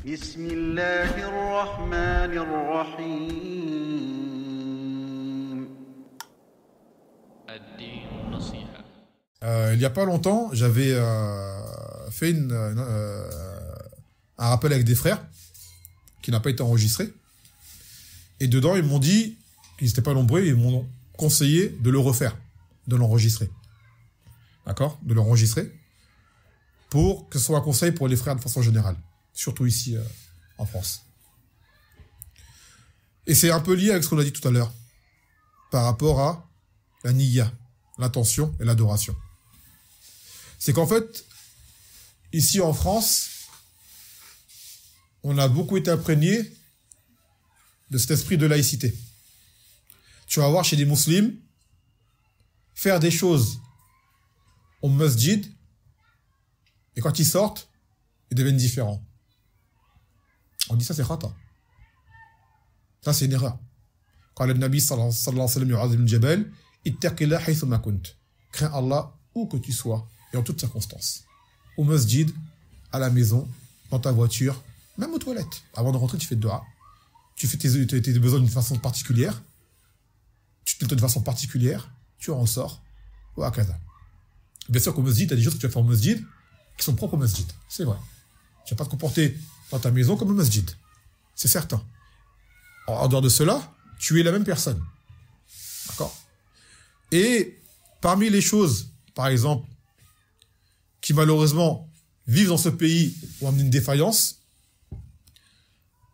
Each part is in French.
بسم الله الرحمن الرحيم الدين نصيحة. Il n'y a pas longtemps, j'avais fait un rappel avec des frères qui n'a pas été enregistré. Et dedans, ils m'ont dit, ils n'étaient pas nombreux, ils m'ont conseillé de le refaire, de l'enregistrer. D'accord? De l'enregistrer pour que ce soit un conseil pour les frères de façon générale. Surtout ici en France. Et c'est un peu lié avec ce qu'on a dit tout à l'heure par rapport à la niyya, l'intention et l'adoration. C'est qu'en fait, ici en France, on a beaucoup été imprégné de cet esprit de laïcité. Tu vas voir chez des musulmans faire des choses au masjid et quand ils sortent, ils deviennent différents. On dit ça c'est khata. Ça c'est une erreur. Quand le Nabi sallallahu alayhi wa sallam yu'adh ibn Jabal, ittaqillah haythu ma kunt. Crains Allah où que tu sois et en toutes circonstances. Au masjid, à la maison, dans ta voiture, même aux toilettes. Avant de rentrer, tu fais dua. Tu fais tes besoins d'une façon particulière. Tu te nettoies de façon particulière. Tu en sors. Ou à casa. Bien sûr qu'au masjid, tu as des choses que tu vas faire au masjid qui sont propres au masjid. C'est vrai. Tu vas pas te comporter dans ta maison comme au masjid. C'est certain. En dehors de cela, tu es la même personne. D'accord? Et parmi les choses, par exemple, qui malheureusement vivent dans ce pays ou amenent une défaillance,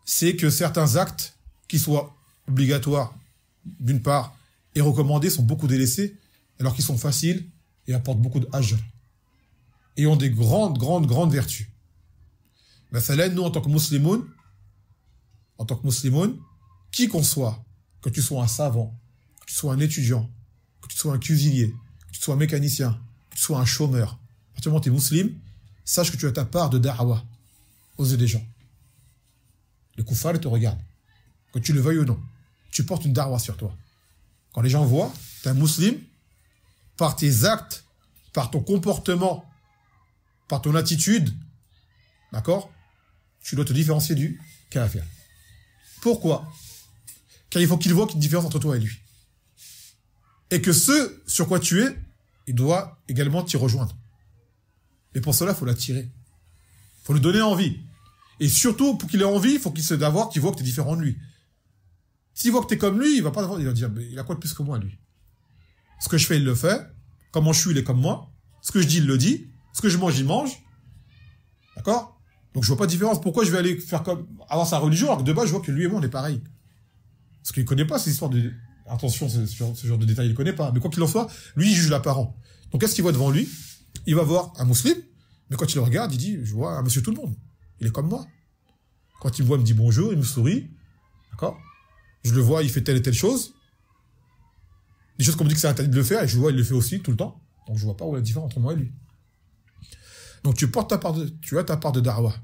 c'est que certains actes qui soient obligatoires, d'une part, et recommandés sont beaucoup délaissés, alors qu'ils sont faciles et apportent beaucoup de ajr. Et ont des grandes vertus. Mais ça, nous, en tant que musulmans, qui qu'on soit, que tu sois un savant, que tu sois un étudiant, que tu sois un cuisinier, que tu sois un mécanicien, que tu sois un chômeur, à partir du moment où tu es musulman, sache que tu as ta part de da'wah aux yeux des gens. Les koufars te regardent. Que tu le veuilles ou non, tu portes une da'wah sur toi. Quand les gens voient, tu es un musulman, par tes actes, par ton comportement, par ton attitude, d'accord, tu dois te différencier du kafir. Pourquoi? Car il faut qu'il voit qu'il y a une différence entre toi et lui. Et que ce sur quoi tu es, il doit également t'y rejoindre. Et pour cela, il faut l'attirer. Il faut lui donner envie. Et surtout, pour qu'il ait envie, il faut qu'il voit que tu es différent de lui. S'il voit que tu es comme lui, il va dire, mais il a quoi de plus que moi, lui? Ce que je fais, il le fait. Comment je suis, il est comme moi. Ce que je dis, il le dit. Ce que je mange, il mange. D'accord? Donc je vois pas de différence. Pourquoi je vais aller faire comme avoir sa religion alors que de base, je vois que lui et moi, on est pareil. Parce qu'il connaît pas ces histoires de... Attention, ce genre de détails, il connaît pas. Mais quoi qu'il en soit, lui, il juge l'apparent. Donc qu'est-ce qu'il voit devant lui? Il va voir un musulman, mais quand il le regarde, il dit, je vois un monsieur tout le monde. Il est comme moi. Quand il me voit, il me dit bonjour, il me sourit. D'accord? Je le vois, il fait telle et telle chose. Des choses qu'on me dit que c'est interdit de le faire, et je le vois, il le fait aussi tout le temps. Donc je vois pas où est la différence entre moi et lui. Donc tu as ta part de da'wah.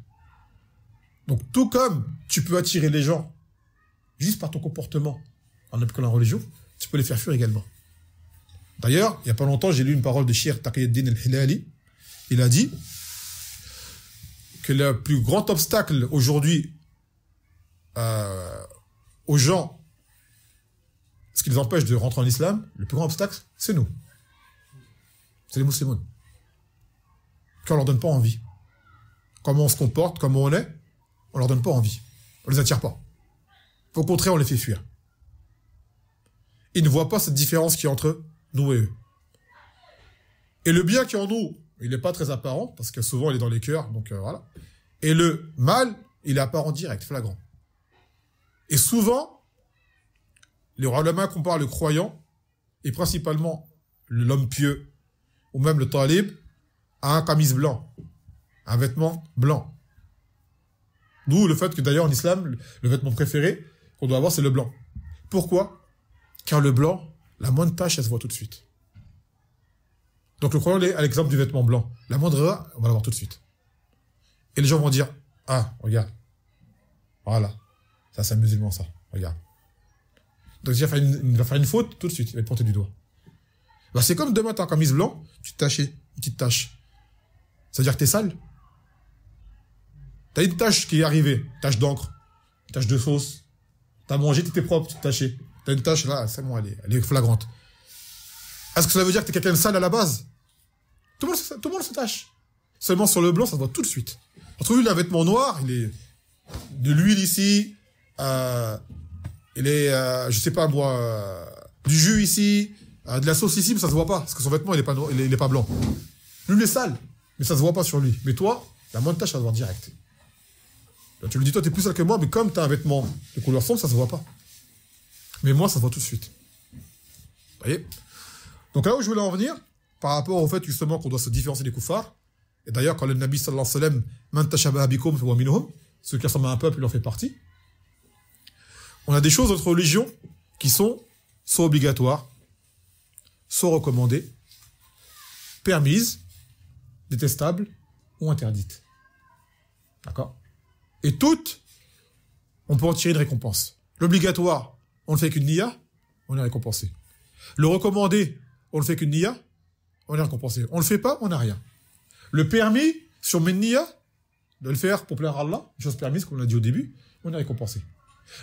Donc tout comme tu peux attirer les gens juste par ton comportement en appliquant la religion, tu peux les faire fuir également. D'ailleurs, il n'y a pas longtemps, j'ai lu une parole de Cheikh Taqiyuddin al-Hilali. Il a dit que le plus grand obstacle aujourd'hui aux gens, ce qui les empêche de rentrer en islam, le plus grand obstacle, c'est nous. C'est les musulmans. Qu'on leur donne pas envie. Comment on se comporte, comment on est, on leur donne pas envie. On les attire pas. Au contraire, on les fait fuir. Ils ne voient pas cette différence qui est entre nous et eux. Et le bien qui est en nous, il n'est pas très apparent, parce que souvent il est dans les cœurs, donc voilà. Et le mal, il est apparent direct, flagrant. Et souvent, les ulama comparent le croyant, et principalement l'homme pieux, ou même le talib, à un camis blanc, un vêtement blanc. D'où le fait que d'ailleurs en islam, le vêtement préféré qu'on doit avoir, c'est le blanc. Pourquoi? Car le blanc, la moindre tache, elle se voit tout de suite. Donc le croyant est à l'exemple du vêtement blanc. La moindre erreur, on va la voir tout de suite. Et les gens vont dire, ah, regarde. Voilà. Ça, c'est un musulman, ça. Regarde. Donc il va faire une faute, tout de suite, il va être pointé du doigt. Bah, c'est comme demain, t'as un camis blanc, tu te tachais, une petite tache. Ça veut dire que t'es sale? T'as une tâche qui est arrivée, tâche d'encre, tâche de sauce. T'as mangé, t'étais propre, tu t'es taché. T'as une tâche là, c'est bon, elle est flagrante. Est-ce que ça veut dire que t'es quelqu'un de sale à la base? Tout le monde se tâche. Seulement sur le blanc, ça se voit tout de suite. Retrouve un vêtement noir, il est de l'huile ici, il est, je sais pas moi, du jus ici, de la sauce ici, mais ça se voit pas, parce que son vêtement, il est pas noir, il est pas blanc. Lui, il est sale, mais ça se voit pas sur lui. Mais toi, la moindre tâche, ça se voit direct. Là, tu lui dis, toi, t'es plus sale que moi, mais comme t'as un vêtement de couleur sombre, ça se voit pas. Mais moi, ça se voit tout de suite. Vous voyez? Donc là où je voulais en venir, par rapport au fait justement qu'on doit se différencier des koufars, et d'ailleurs quand le Nabi sallallahu alayhi wa sallam man tashabaha bikum fahuwa minhum, ceux qui ressemblent à un peuple, il en fait partie. On a des choses entre religions qui sont soit obligatoires, soit recommandées, permises, détestables ou interdites. D'accord? Et toutes, on peut en tirer une récompense. L'obligatoire, on le fait qu'une niya, on est récompensé. Le recommandé, on le fait qu'une niya, on est récompensé. On le fait pas, on n'a rien. Le permis, si on met une niya, de le faire pour plaire à Allah, une chose permise, comme on l'a dit au début, on est récompensé.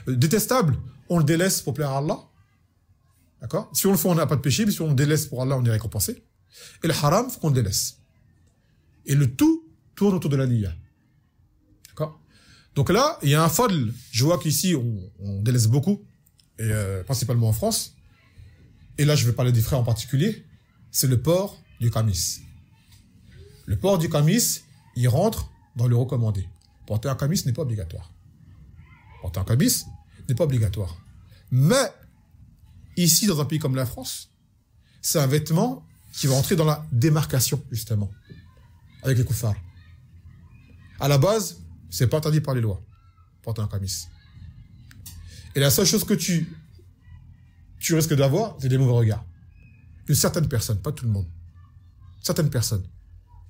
Le détestable, on le délaisse pour plaire à Allah. D'accord? Si on le fait, on n'a pas de péché, mais si on le délaisse pour Allah, on est récompensé. Et le haram, faut qu'on le délaisse. Et le tout tourne autour de la niya. D'accord? Donc là, il y a un fadl. Je vois qu'ici, on délaisse beaucoup, et principalement en France. Et là, je vais parler des frères en particulier. C'est le port du kamis. Le port du kamis, il rentre dans le recommandé. Porter un kamis n'est pas obligatoire. Porter un kamis n'est pas obligatoire. Mais, ici, dans un pays comme la France, c'est un vêtement qui va entrer dans la démarcation, justement, avec les koufars. À la base, c'est pas interdit par les lois, porter un kamis. Et la seule chose que tu risques d'avoir, c'est des mauvais regards. De certaines personnes, pas tout le monde. Certaines personnes.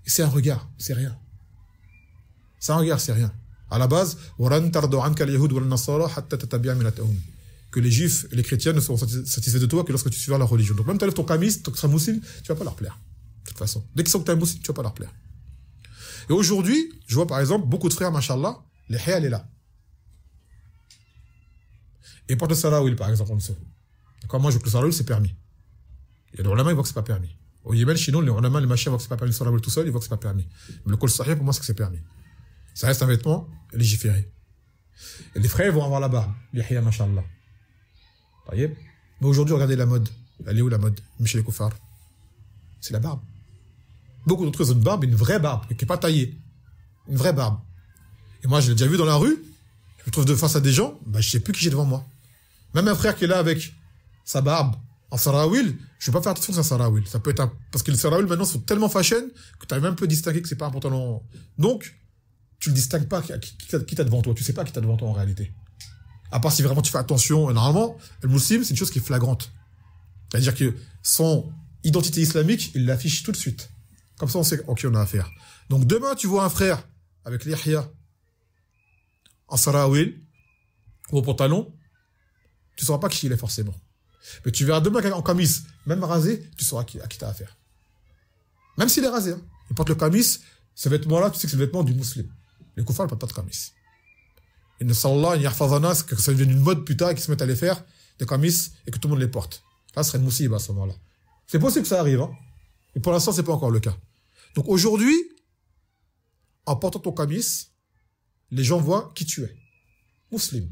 Et c'est un regard, c'est rien. C'est un regard, c'est rien. À la base, que les juifs et les chrétiens ne seront satisfaits de toi que lorsque tu suivras leur religion. Donc même tu enlèves ton kamis, tu seras musulman, tu vas pas leur plaire. De toute façon. Dès qu'ils sont que tu es musulman, tu vas pas leur plaire. Et aujourd'hui, je vois par exemple beaucoup de frères, machallah, les haya, elle est là. Et porte le sarawil, par exemple, en dessous. D'accord, moi je veux que le sarawil, c'est permis. Il y a des ulama, ils voient que c'est pas permis. Au Yémen, chez nous, les ulama, les machins voient que c'est pas permis. Le sarawil tout seul, ils voient que c'est pas permis. Mais le kol sahih, pour moi, c'est que c'est permis. Ça reste un vêtement légiféré. Et les frères vont avoir la barbe. Les haya, machallah. Vous voyez? Mais aujourd'hui, regardez la mode. Elle est où la mode? Même chez les koufars. C'est la barbe. Beaucoup d'entre eux ont une barbe, une vraie barbe, qui n'est pas taillée. Une vraie barbe. Et moi, je l'ai déjà vu dans la rue. Je me trouve de face à des gens, bah, je sais plus qui j'ai devant moi. Même un frère qui est là avec sa barbe en sarawil, je vais pas faire attention que c'est un sarawil. Ça peut être un... Parce que les sarawil maintenant sont tellement fashion que tu arrives même un peu à distinguer que c'est pas un pantalon. Donc, tu le distingues pas qui t'a devant toi. Tu sais pas qui t'a devant toi en réalité. À part si vraiment tu fais attention. Et normalement, le musulman, c'est une chose qui est flagrante. C'est-à-dire que son identité islamique, il l'affiche tout de suite. Comme ça, on sait en qui on a affaire. Donc demain, tu vois un frère avec l'ihya en sarawil ou au pantalon, tu sauras pas qui il est forcément. Mais tu verras demain quelqu'un en kamis, même rasé, tu sauras à qui t'as affaire. Même s'il est rasé, hein. Il porte le kamis, ce vêtement-là, tu sais que c'est le vêtement du musulman. Les koufars ne portent pas de kamis. Et ne sallallahu alayhi wa sallam, que ça devienne une mode plus tard, qu'ils se mettent à les faire, des kamis, et que tout le monde les porte. Là, ce serait une moussiba à ce moment-là. C'est possible que ça arrive, hein. Mais pour l'instant, c'est pas encore le cas. Donc aujourd'hui, en portant ton kamis, les gens voient qui tu es. Musulman.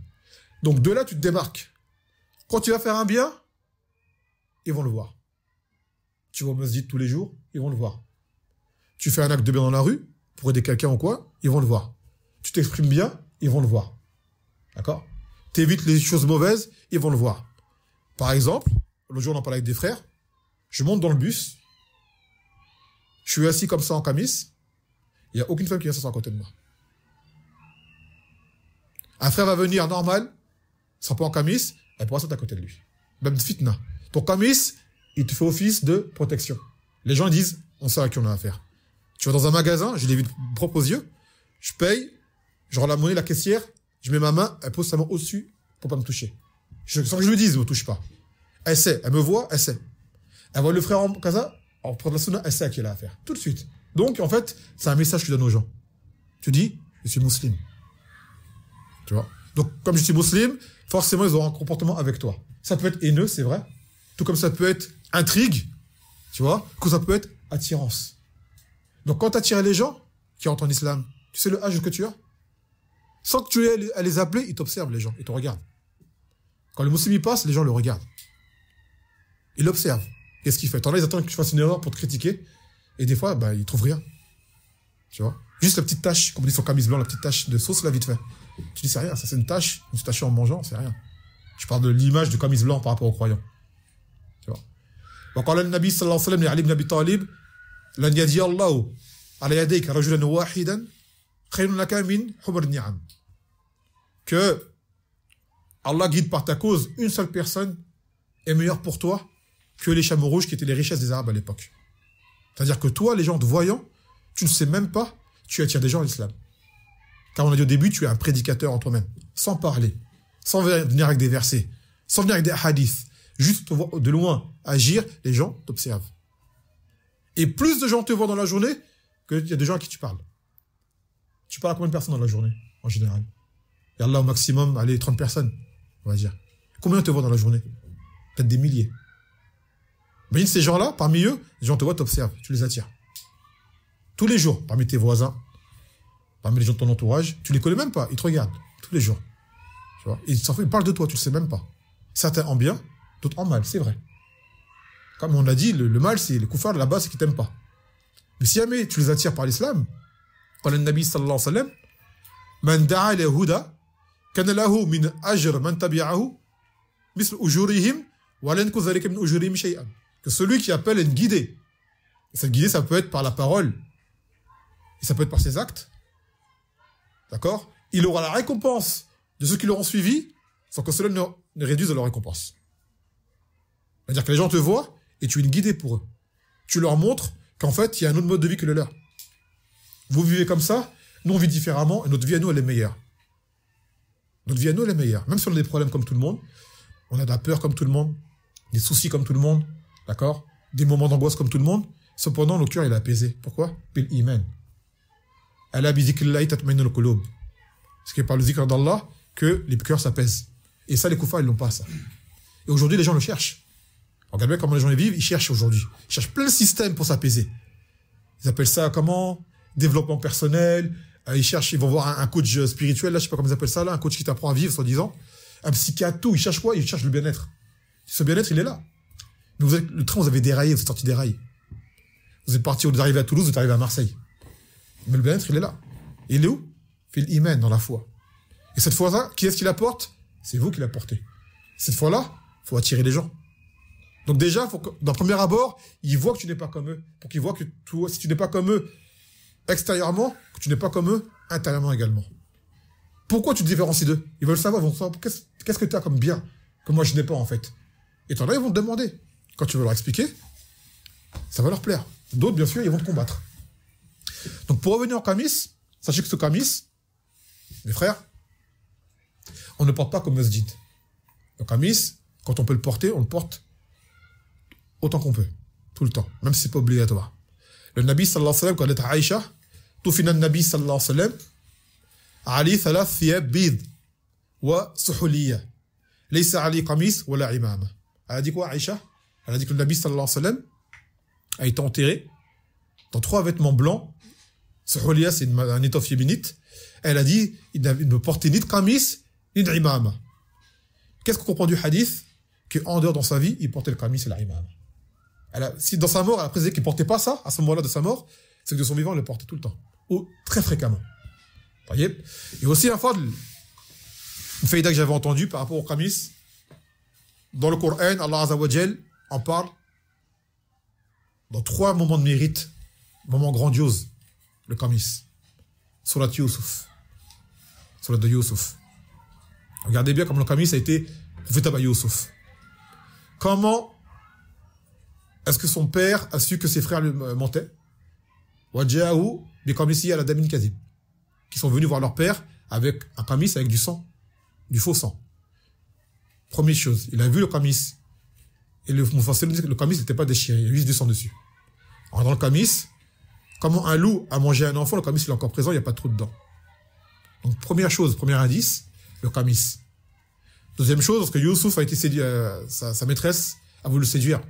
Donc de là, tu te démarques. Quand tu vas faire un bien, ils vont le voir. Tu vas au masjid tous les jours, ils vont le voir. Tu fais un acte de bien dans la rue, pour aider quelqu'un ou quoi, ils vont le voir. Tu t'exprimes bien, ils vont le voir. D'accord? T'évites les choses mauvaises, ils vont le voir. Par exemple, le jour on en parlait avec des frères, je monte dans le bus, je suis assis comme ça en kamis, il n'y a aucune femme qui vient s'asseoir à côté de moi. Un frère va venir normal, sera pas en kamis, elle pourra s'asseoir à côté de lui. Même fitna. Ton kamis, il te fait office de protection. Les gens disent, on sait à qui on a affaire. Tu vas dans un magasin, je l'ai vu de propres yeux, je paye, je rends la monnaie, la caissière, je mets ma main, elle pose sa main au-dessus pour pas me toucher. Sans que je lui dise, ne me touche pas. Elle sait, elle me voit, elle sait. Elle voit le frère en casa, en prendre la sunna, elle sait à qui elle a affaire. Tout de suite. Donc, en fait, c'est un message que tu donnes aux gens. Tu dis, Je suis musulman. Tu vois? Donc, comme je suis musulman, forcément, ils auront un comportement avec toi. Ça peut être haineux, c'est vrai. Tout comme ça peut être intrigue, tu vois, que ça peut être attirance. Donc, quand tu attires les gens qui entrent en islam, tu sais le âge que tu as? Sans que tu aies à les appeler, ils t'observent, les gens, ils te regardent. Quand le musulman passe, les gens le regardent. Ils l'observent. Qu'est-ce qu'il fait? T'en as, ils attendent que tu fasses une erreur pour te critiquer. Et des fois, bah, ils trouvent rien. Tu vois? Juste la petite tache, comme on dit sur camis blanc, la petite tache de sauce, là, vite fait. Tu dis, c'est rien, ça c'est une tache en mangeant, c'est rien. Je parle de l'image du camis blanc par rapport aux croyants. Tu vois? وقال النبي صلى الله عليه وسلم لعلي بن ابي طالب لن يهدي الله على يديك رجلا واحدا خير لك من حمر النعم. Que Allah guide par ta cause une seule personne est meilleure pour toi que les chameaux rouges qui étaient les richesses des Arabes à l'époque. C'est-à-dire que toi, les gens te voyant, tu ne sais même pas, tu attires des gens à l'islam. Car on a dit au début, tu es un prédicateur en toi-même, sans parler, sans venir avec des versets, sans venir avec des hadiths, juste te voir de loin agir, les gens t'observent. Et plus de gens te voient dans la journée qu'il y a des gens à qui tu parles. Tu parles à combien de personnes dans la journée, en général? Et Allah, au maximum, allez, 30 personnes, on va dire. Combien te voient dans la journée? Peut-être des milliers. Imagine ces gens-là, parmi eux, les gens te voient, t'observent, tu les attires. Tous les jours, parmi tes voisins, parmi les gens de ton entourage, tu les connais même pas, ils te regardent, tous les jours. Tu vois, ils parlent de toi, tu le sais même pas. Certains en bien, d'autres en mal, c'est vrai. Comme on a dit, le mal, c'est les koufars là-bas, c'est qu'ils t'aiment pas. Mais si jamais tu les attires par l'islam, قال النبي صلى الله عليه وسلم من دعا إلى هدى كان له من أجر من تبعه مثل أجورهم ولا ينقص ذلك من أجورهم شيئا. Que celui qui appelle une guidée. Et cette guidée, ça peut être par la parole, et ça peut être par ses actes. D'accord? Il aura la récompense de ceux qui l'auront suivi, sans que cela ne réduise leur récompense. C'est-à-dire que les gens te voient, et tu es une guidée pour eux. Tu leur montres qu'en fait, il y a un autre mode de vie que le leur. Vous vivez comme ça, nous on vit différemment, et notre vie à nous, elle est meilleure. Notre vie à nous, elle est meilleure. Même si on a des problèmes comme tout le monde, on a de la peur comme tout le monde, des soucis comme tout le monde, d'accord? Des moments d'angoisse comme tout le monde, cependant, le cœur, il est apaisé. Pourquoi? Bil iman. Ala bi dhikrillahi tatma'innul qulub. Ce qui est par le zikr d'Allah que les cœurs s'apaisent. Et ça, les koufars, ils l'ont pas, ça. Et aujourd'hui, les gens le cherchent. Regardez bien comment les gens y vivent, ils cherchent aujourd'hui. Ils cherchent plein de systèmes pour s'apaiser. Ils appellent ça comment? Développement personnel. Ils vont voir un coach spirituel, là, je sais pas comment ils appellent ça, là, un coach qui t'apprend à vivre, soi-disant. Un psychiatre, tout. Ils cherchent quoi? Ils cherchent le bien-être. Ce bien-être, il est là. Mais le train, vous avez déraillé, vous êtes sorti des rails. Vous êtes parti, vous arrivez à Toulouse, vous êtes arrivé à Marseille. Mais le bien-être, il est là. Et il est où? Fil iman, dans la foi. Et cette foi-là, qui est-ce qui l'apporte? C'est vous qui l'apportez. Cette fois-là, il faut attirer les gens. Donc déjà, d'un premier abord, ils voient que tu n'es pas comme eux. Pour qu'ils voient que toi, si tu n'es pas comme eux extérieurement, que tu n'es pas comme eux intérieurement également. Pourquoi tu te différencies d'eux? Ils veulent savoir, qu'est-ce que tu as comme bien que moi je n'ai pas en fait. Et t'en as, ils vont te demander. Quand tu veux leur expliquer, ça va leur plaire. D'autres, bien sûr, ils vont te combattre. Donc pour revenir au camis, sachez que ce camis, mes frères, on ne porte pas comme masjid. Le camis, quand on peut le porter, on le porte autant qu'on peut, tout le temps, même si c'est pas obligatoire. Le Nabi sallallahu alayhi wa sallam, quand il était à Aïcha, توفنا النبي صلى الله عليه وسلم عليه 3 ثياب بيض وسحولية ليس عليه قميص ولا عمامة. Elle a dit quoi, Aïcha? Elle a dit que le Nabi sallallahu alayhi wa sallam a été enterré dans 3 vêtements blancs. Suhuliya, c'est un étoffe yéménite. Elle a dit, il ne portait ni de qamis, ni de imama. Qu'est-ce qu'on comprend du hadith? Qu'en dehors dans sa vie, il portait le qamis et l'imama. Si dans sa mort, elle a précisé qu'il ne portait pas ça, à ce moment-là de sa mort, c'est que de son vivant, il le portait tout le temps. Ou très fréquemment. Vous voyez? Et aussi, une fois, une faïda que j'avais entendue par rapport au qamis, dans le Coran, Allah Azza wa Jal en parle dans 3 moments de mérite, moments grandioses, le qamis. Surat Yusuf. Surat de Yusuf. Regardez bien comment le qamis a été fait à Yusuf. Comment est-ce que son père a su que ses frères le mentaient? Waja'u bi qamisi ala damin kadhib. Qui sont venus voir leur père avec un qamis avec du sang, du faux sang. Première chose, il a vu le qamis. Et le mufassir dit que le qamis n'était pas déchiré, il y a juste du sang dessus. Alors dans le qamis, comment un loup a mangé un enfant, le qamis il est encore présent, il n'y a pas de trou dedans. Donc, première chose, premier indice, le kamis. Deuxième chose, lorsque Youssouf a été séduit, sa maîtresse a voulu le séduire.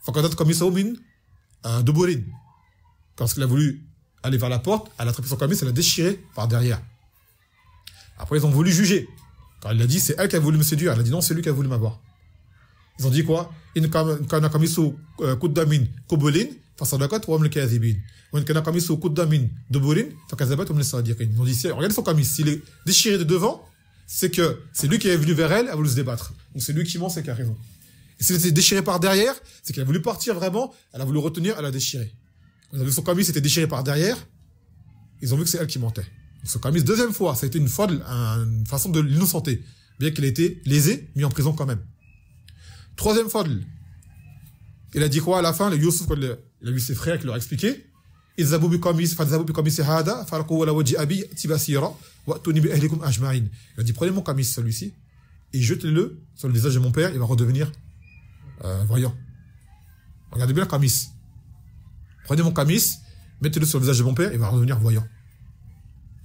Fakadat kamis min duburin. Quand il a voulu aller vers la porte, elle a attrapé son kamis, elle l'a déchiré par derrière. Après, ils ont voulu juger. Quand il a dit, c'est elle qui a voulu me séduire. Elle a dit, non, c'est lui qui a voulu m'avoir. Ils ont dit quoi? In kana kamisu kuddamin kubulin, fasadakat wa hum al-kadhibin. Wa in kana kamisu kuddamin duburin, fakazabat hum al-sadiqin. Ils ont dit, regardez son kamis. S'il est déchiré de devant, c'est que c'est lui qui est venu vers elle, a voulu se débattre. Donc c'est lui qui ment, c'est qui a raison. Et s'il était déchiré par derrière, c'est qu'il a voulu partir vraiment, elle a voulu retenir, elle a déchiré. Quand ils ont vu son kamis était déchiré par derrière, ils ont vu que c'est elle qui mentait. Donc ce kamis, deuxième fois, ça a été une façon de l'innocenter. Bien qu'il ait été lésé, mis en prison quand même. Troisième fois, il a dit quoi à la fin? Le Youssouf, quand il a vu ses frères qui leur a expliqué, il a dit, prenez mon kamis, celui-ci, et jetez-le sur le visage de mon père, il va redevenir voyant. Regardez bien le kamis. Prenez mon kamis, mettez-le sur le visage de mon père, il va redevenir voyant.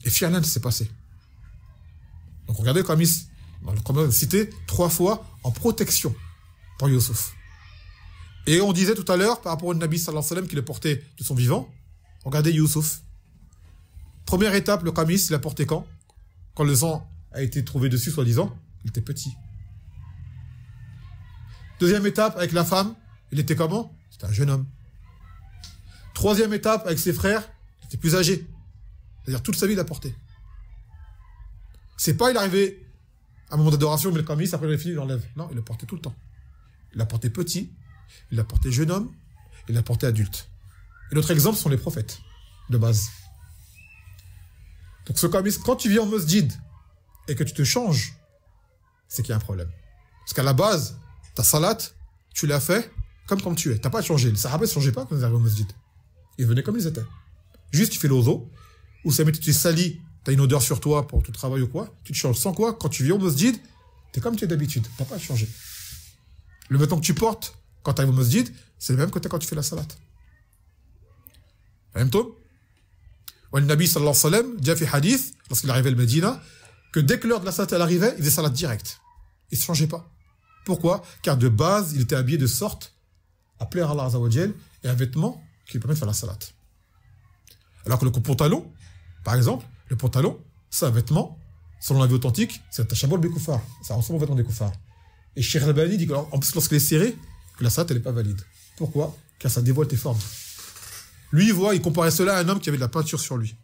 Et finalement, c'est passé. Donc regardez le kamis, dans le Coran cité 3 fois en protection pour Youssouf. Et on disait tout à l'heure, par rapport au Nabi sallallahu alayhi wa sallam qui le portait de son vivant, regardez Youssouf. Première étape, le kamis, il l'a porté quand? Quand le sang a été trouvé dessus, soi-disant, il était petit. Deuxième étape, avec la femme, il était comment? C'était un jeune homme. Troisième étape, avec ses frères, il était plus âgé. C'est-à-dire toute sa vie, il l'a porté. C'est pas, il est arrivé à un moment d'adoration, mais le kamis, après il a fini, il l'enlève. Non, il l'a porté tout le temps. Il l'a porté petit, il l'a porté jeune homme, il l'a porté adulte. Et l'autre exemple sont les prophètes, de base. Donc ce kamis, quand tu viens en masjid et que tu te changes, c'est qu'il y a un problème. Parce qu'à la base, ta salat, tu l'as fait comme tu es. T'as pas changé. Les sahabas ne changeaient pas quand ils arrivaient au masjid. Ils venaient comme ils étaient. Juste tu fais l'ozo, ou ça met tu t'es sali, t'as une odeur sur toi pour ton travail ou quoi, tu te changes. Sans quoi, quand tu viens au masjid, t'es comme tu es d'habitude. T'as pas changé. Le vêtement que tu portes quand tu arrives au masjid, c'est le même que quand tu fais la salat. Même toi. Le Nabi sallallahu alayhi wa sallam dit fait hadith, lorsqu'il arrivait à Medina, que dès que l'heure de la salat elle arrivait, il faisait salat direct. Il ne se changeait pas. Pourquoi? Car de base, il était habillé de sorte à plaire à Allah Azza wa Jal et un vêtement qui lui permet de faire la salat. Alors que le pantalon, par exemple, le pantalon, c'est un vêtement, selon la vie authentique, c'est un tashabol bikoufar. Ça ressemble au vêtement des koufars. Et Cheikh Al-Albani dit qu'en plus, lorsqu'il est serré, que la salat, elle n'est pas valide. Pourquoi? Car ça dévoile tes formes. Lui, il comparait cela à un homme qui avait de la peinture sur lui.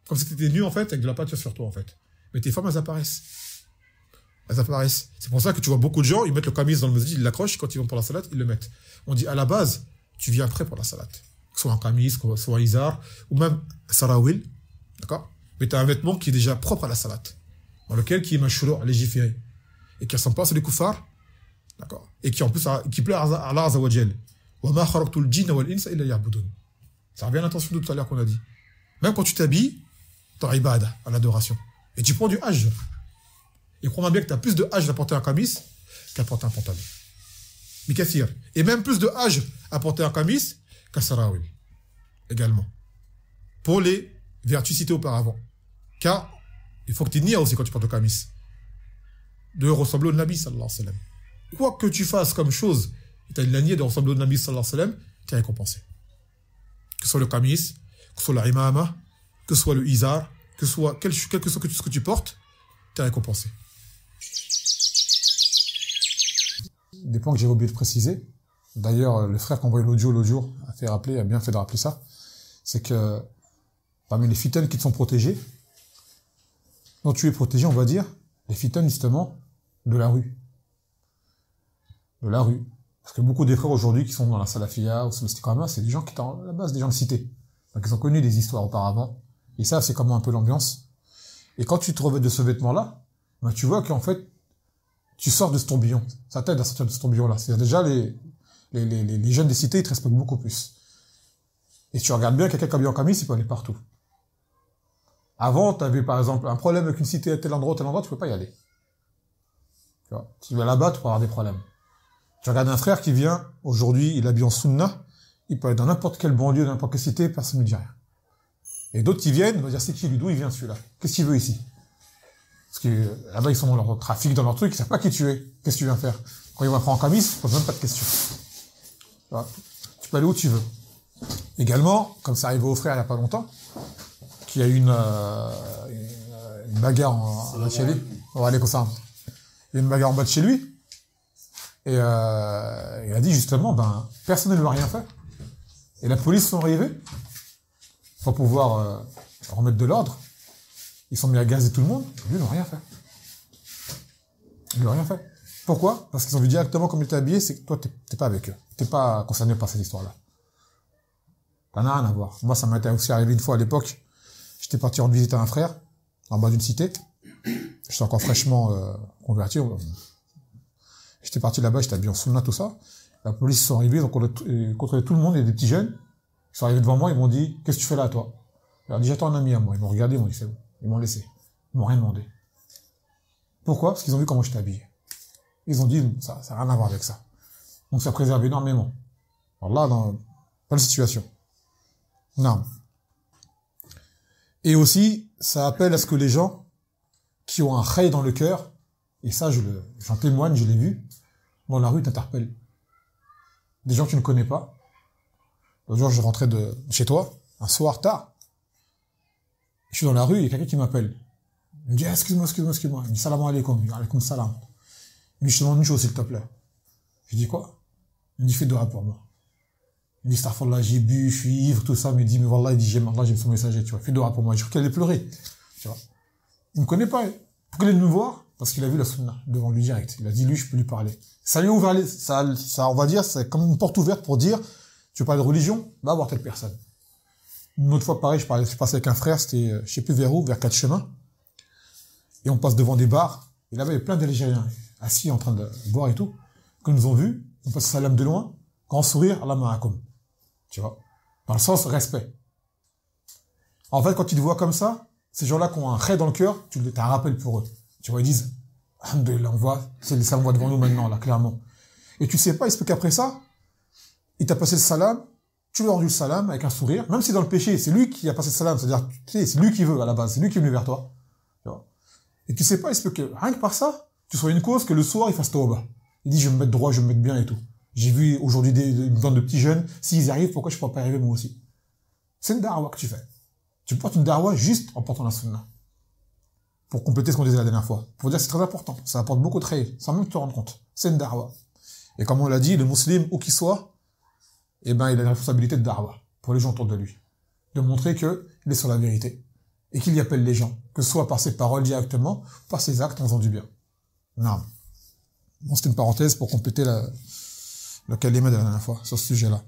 Comme si tu étais nu, en fait, avec de la peinture sur toi, en fait. Mais tes formes, elles apparaissent. Elles apparaissent. C'est pour ça que tu vois beaucoup de gens, ils mettent le kamis dans le masjid, ils l'accrochent, quand ils vont pour la salat, ils le mettent. On dit, à la base, tu viens prêt pour la salat. Que ce soit un kamis, que ce soit un izar, ou même un sarawil. D'accord? Mais tu as un vêtement qui est déjà propre à la salat. Dans lequel, qui est mashrour, légiféré. Et qui ressemble pas à celui des koufars. D'accord? Et qui, en plus, qui plaît à Allah Azza wa Jal. Ça revient à l'intention de tout à l'heure qu'on a dit. Même quand tu t'habilles, tu as ibada, à l'adoration. Et tu prends du hajj. Et crois-moi bien que tu as plus de hajj à porter un kamis qu'à porter un pantalon. Mikathir. Et même plus de hajj à porter un kamis qu'un sarawil. Également. Pour les vertus citées auparavant. Car il faut que tu aies nia aussi quand tu portes le kamis. De ressembler au Nabi sallallahu alayhi wa sallam. Quoi que tu fasses comme chose, tu as une lignée de ressembler au Nabi sallallahu alayhi wa sallam, tu es récompensé. Que ce soit le kamis, que ce soit la imama, que ce soit le izar, que ce soit quel que soit ce que tu portes, tu es récompensé. Des points que j'ai oublié de préciser. D'ailleurs, le frère qui a envoyé l'audio l'autre jour a bien fait de rappeler ça. C'est que parmi les fitanes qui te sont protégées, dont tu es protégé, on va dire, les fitanes justement de la rue. De la rue. Parce que beaucoup des frères aujourd'hui qui sont dans la salafia ou sur le istiqama, c'est des gens qui sont à la base des gens de cité. Donc ils ont connu des histoires auparavant. Et ça, c'est comment un peu l'ambiance. Et quand tu te revêts de ce vêtement-là, ben, tu vois qu'en fait, tu sors de ce tourbillon. Ça t'aide à sortir de ce tourbillon-là. C'est-à-dire déjà, les jeunes des cités, ils te respectent beaucoup plus. Et tu regardes bien, quelqu'un qui est habillé en camis, il peut aller partout. Avant, tu avais par exemple un problème avec une cité à tel endroit, tu peux pas y aller. Tu vas là-bas, tu peux avoir des problèmes. Tu regardes un frère qui vient, aujourd'hui, il est habillé en sunna, il peut aller dans n'importe quelle banlieue, dans n'importe quelle cité, personne ne dit rien. Et d'autres qui viennent, ils vont dire, c'est qui lui, d'où il vient celui-là? Qu'est-ce qu'il veut ici? Parce que là-bas, ils sont dans leur trafic, dans leur truc, ils savent pas qui tu es. Qu'est-ce que tu viens faire? Quand ils vont prendre en camis, ils posent même pas de questions. Voilà. Tu peux aller où tu veux. Également, comme ça arrivé au frère il y a pas longtemps, qu'il y a eu une bagarre en bas de chez lui. On va aller comme ça. Il y a une bagarre en bas de chez lui. Et il a dit justement, personne ne lui a rien fait. Et la police sont arrivés pour pouvoir remettre de l'ordre. Ils sont mis à gazer tout le monde. Lui, ils n'ont rien fait. Ils n'ont rien fait. Pourquoi? Parce qu'ils ont vu directement comme il était habillé, c'est que toi, t'es pas avec eux. T'es pas concerné par cette histoire-là. Ça n'a rien à voir. Moi, ça m'était aussi arrivé une fois à l'époque. J'étais parti rendre visite à un frère, en bas d'une cité. J'étais encore fraîchement converti. J'étais parti là-bas, j'étais habillé en sunna, tout ça. La police sont arrivés, donc on a contrôlé tout le monde, et des petits jeunes. Ils sont arrivés devant moi, ils m'ont dit, qu'est-ce que tu fais là, toi? Je leur ai dit, j'attends un ami à moi. Ils m'ont regardé, ils m'ont dit, c'est bon. Ils m'ont laissé. Ils m'ont rien demandé. Pourquoi? Parce qu'ils ont vu comment j'étais habillé. Ils ont dit, ça n'a rien à voir avec ça. Donc ça préserve énormément. Alors là, dans quelle situation? Non. Et aussi, ça appelle à ce que les gens qui ont un khayr dans le cœur, et ça, j'en témoigne, je l'ai vu, dans la rue, t'interpellent. Des gens que tu ne connais pas. L'autre jour, je rentrais de chez toi, un soir tard. Je suis dans la rue, il y a quelqu'un qui m'appelle. Il me dit, excuse-moi. Il me dit, salam alaikum. Alaikum salam. Il me dit, je te demande une chose, s'il te plaît. Je dis, quoi? Il me dit, fais dua pour moi. Il me dit, astaghfirullah, j'ai bu, je suis ivre, tout ça. Il me dit, mais wallah, il dit, j'aime Allah, j'aime son messager, tu vois. Fais dua pour moi. Je crois qu'elle allait pleurer. Tu vois. Il me connaît pas. Pourquoi il est venu me voir? Parce qu'il a vu la sunna devant lui direct. Il a dit, lui, je peux lui parler. Ça lui a ouvert ça, on va dire, c'est comme une porte ouverte pour dire, tu veux parler de religion? Va voir telle personne. Une autre fois, pareil, je passais avec un frère, c'était, je sais plus vers où, vers 4 chemins. Et on passe devant des bars. Et là-bas, il y avait plein d'Algériens assis en train de boire et tout. Quand ils nous ont vus, on passe salam de loin, grand sourire, Allah ma'akum. Tu vois? Dans le sens respect. En fait, quand ils te voient comme ça, ces gens-là qui ont un khayr dans le cœur, t'as un rappel pour eux. Tu vois, ils disent, alhamdoulilah, c'est le salam devant nous maintenant, là, clairement. Et tu sais pas, il se peut qu'après ça, il t'a passé le salam, tu lui as rendu le salam avec un sourire, même si dans le péché, c'est lui qui a passé le salam, c'est-à-dire, tu sais, c'est lui qui veut à la base, c'est lui qui est venu vers toi. Tu vois. Et tu sais pas, il se peut que, rien que par ça, tu sois une cause que le soir, il fasse tawbah. Il dit, je vais me mettre droit, je vais me mettre bien et tout. J'ai vu aujourd'hui une bande de petits jeunes, s'ils y arrivent, pourquoi je pourrais pas y arriver moi aussi? C'est une da'wa que tu fais. Tu portes une da'wa juste en portant la sunna. Pour compléter ce qu'on disait la dernière fois. Pour dire que c'est très important. Ça apporte beaucoup de khayr, sans même te rendre compte. C'est une da'wa. Et comme on l'a dit, le musulman, où qu'il soit, il a la responsabilité de da'wa. Pour les gens autour de lui. De montrer qu'il est sur la vérité. Et qu'il y appelle les gens. Que ce soit par ses paroles directement, ou par ses actes en faisant du bien. Non. Bon, c'était une parenthèse pour compléter le kalima de la dernière fois, sur ce sujet-là.